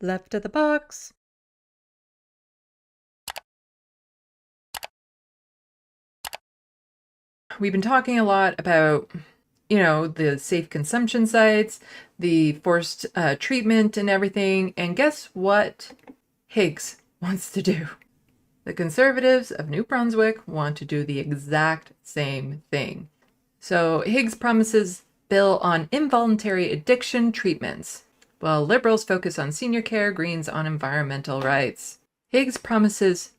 Left of the box. We've been talking a lot about, the safe consumption sites, the forced treatment and everything. And guess what Higgs wants to do? The conservatives of New Brunswick want to do the exact same thing. So Higgs promises bill on involuntary addiction treatments, while liberals focus on senior care, Greens on environmental rights. Higgs promises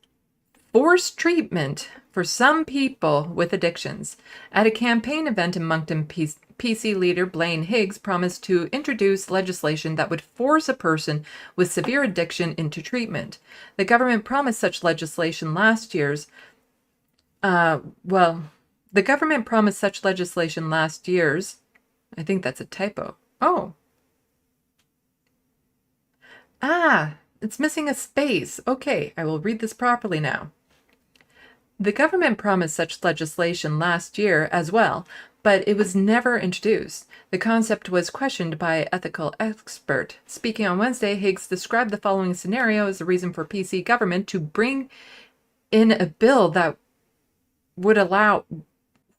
forced treatment for some people with addictions. At a campaign event in Moncton, PC leader Blaine Higgs promised to introduce legislation that would force a person with severe addiction into treatment. The government promised such legislation last year's. The government promised such legislation last year's. I think that's a typo. Oh. It's missing a space. Okay, I will read this properly now. The government promised such legislation last year as well, but it was never introduced. The concept was questioned by an ethical expert. Speaking on Wednesday, Higgs described the following scenario as the reason for PC government to bring in a bill that would allow...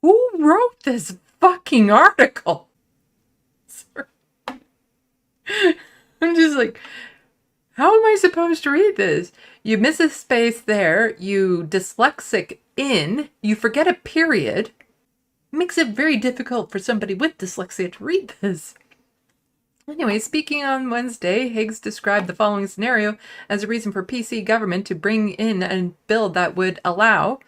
Who wrote this fucking article? Sorry. I'm just like... How am I supposed to read this? You miss a space there, you dyslexic in, you forget a period. Makes it very difficult for somebody with dyslexia to read this. Anyway, speaking on Wednesday, Higgs described the following scenario as a reason for PC government to bring in a bill that would allow...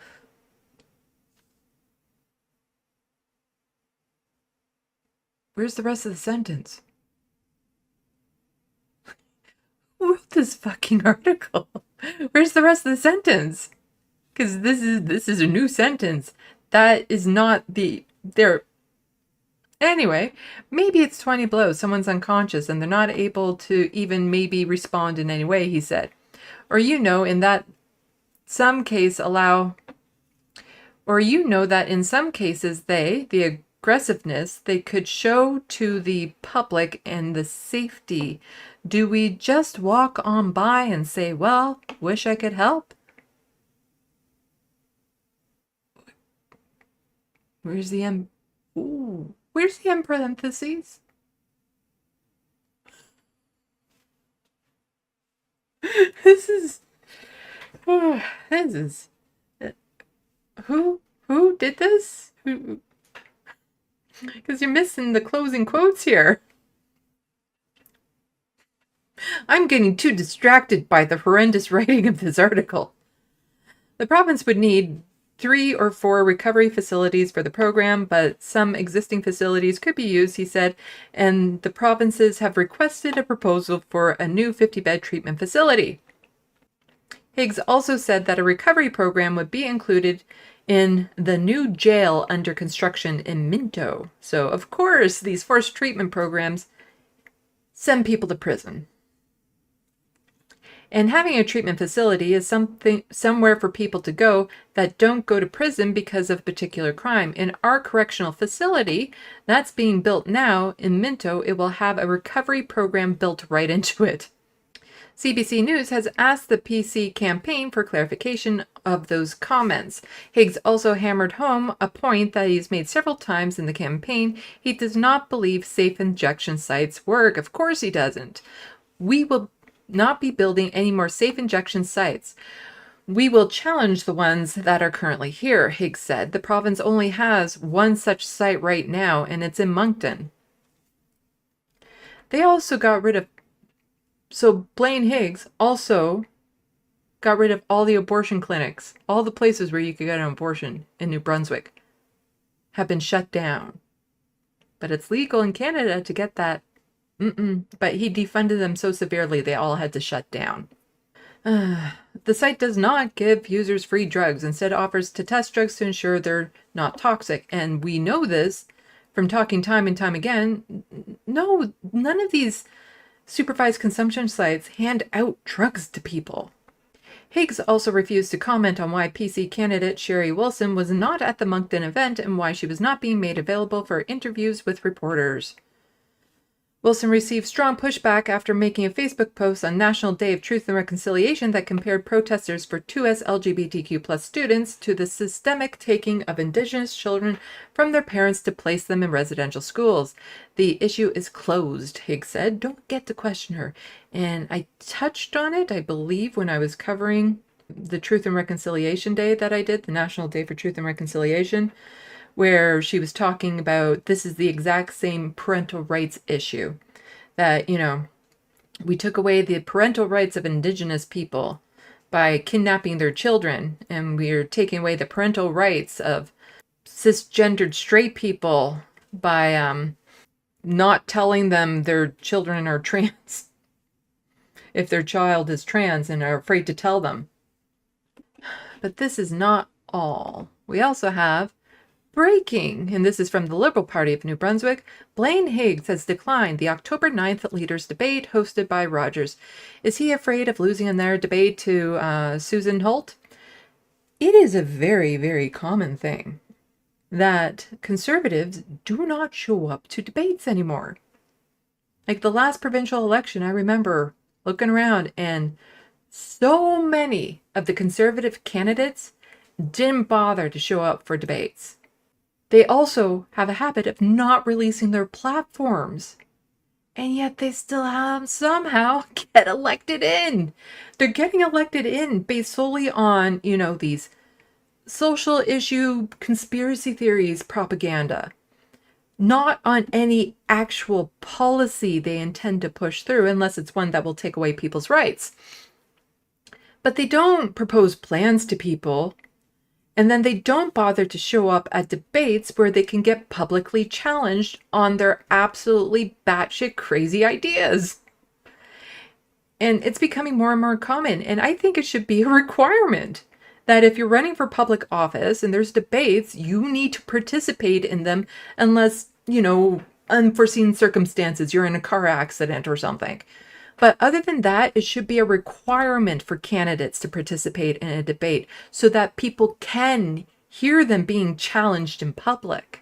Where's the rest of the sentence? Who wrote this fucking article? Where's the rest of the sentence? Because this is a new sentence. That is not there. Anyway, maybe it's 20 blows. Someone's unconscious and they're not able to even maybe respond in any way, he said. Or in that some case that in some cases the aggressiveness they could show to the public and the safety. Do we just walk on by and say, well, wish I could help? Where's the M? Ooh, where's the M parentheses? This is who did this? Who? Because you're missing the closing quotes here. I'm getting too distracted by the horrendous writing of this article. The province would need 3 or 4 recovery facilities for the program, but some existing facilities could be used, he said, and the provinces have requested a proposal for a new 50-bed treatment facility. Higgs also said that a recovery program would be included in the new jail under construction in Minto. So, of course, these forced treatment programs send people to prison. And having a treatment facility is somewhere for people to go that don't go to prison because of a particular crime. In our correctional facility that's being built now in Minto, it will have a recovery program built right into it. CBC News has asked the PC campaign for clarification of those comments. Higgs also hammered home a point that he's made several times in the campaign. He does not believe safe injection sites work. Of course he doesn't. We will not be building any more safe injection sites. We will challenge the ones that are currently here, Higgs said. The province only has one such site right now, and it's in Moncton. They also got rid of... So Blaine Higgs also got rid of all the abortion clinics. All the places where you could get an abortion in New Brunswick have been shut down. But it's legal in Canada to get that. But he defunded them so severely they all had to shut down. The site does not give users free drugs. Instead offers to test drugs to ensure they're not toxic. And we know this from talking time and time again. No, none of these supervised consumption sites hand out drugs to people. Higgs also refused to comment on why PC candidate Sherry Wilson was not at the Moncton event and why she was not being made available for interviews with reporters. Wilson received strong pushback after making a Facebook post on National Day of Truth and Reconciliation that compared protesters for 2S LGBTQ+ students to the systemic taking of Indigenous children from their parents to place them in residential schools. The issue is closed, Higgs said. Don't get to question her. And I touched on it, I believe, when I was covering the Truth and Reconciliation Day that I did, the National Day for Truth and Reconciliation, where she was talking about this is the exact same parental rights issue. That, we took away the parental rights of Indigenous people by kidnapping their children, and we're taking away the parental rights of cisgendered straight people by not telling them their children are trans if their child is trans and are afraid to tell them. But this is not all. We also have breaking, and this is from the Liberal Party of New Brunswick. Blaine Higgs has declined the October 9th Leaders Debate hosted by Rogers. Is he afraid of losing in their debate to Susan Holt? It is a very, very common thing that conservatives do not show up to debates anymore. Like the last provincial election, I remember looking around and so many of the conservative candidates didn't bother to show up for debates. They also have a habit of not releasing their platforms. And yet they still somehow get elected in. They're getting elected in based solely on, these social issue conspiracy theories propaganda. Not on any actual policy they intend to push through, unless it's one that will take away people's rights. But they don't propose plans to people. And then they don't bother to show up at debates where they can get publicly challenged on their absolutely batshit crazy ideas. And it's becoming more and more common. And I think it should be a requirement that if you're running for public office and there's debates, you need to participate in them unless, unforeseen circumstances, you're in a car accident or something. But other than that, it should be a requirement for candidates to participate in a debate so that people can hear them being challenged in public.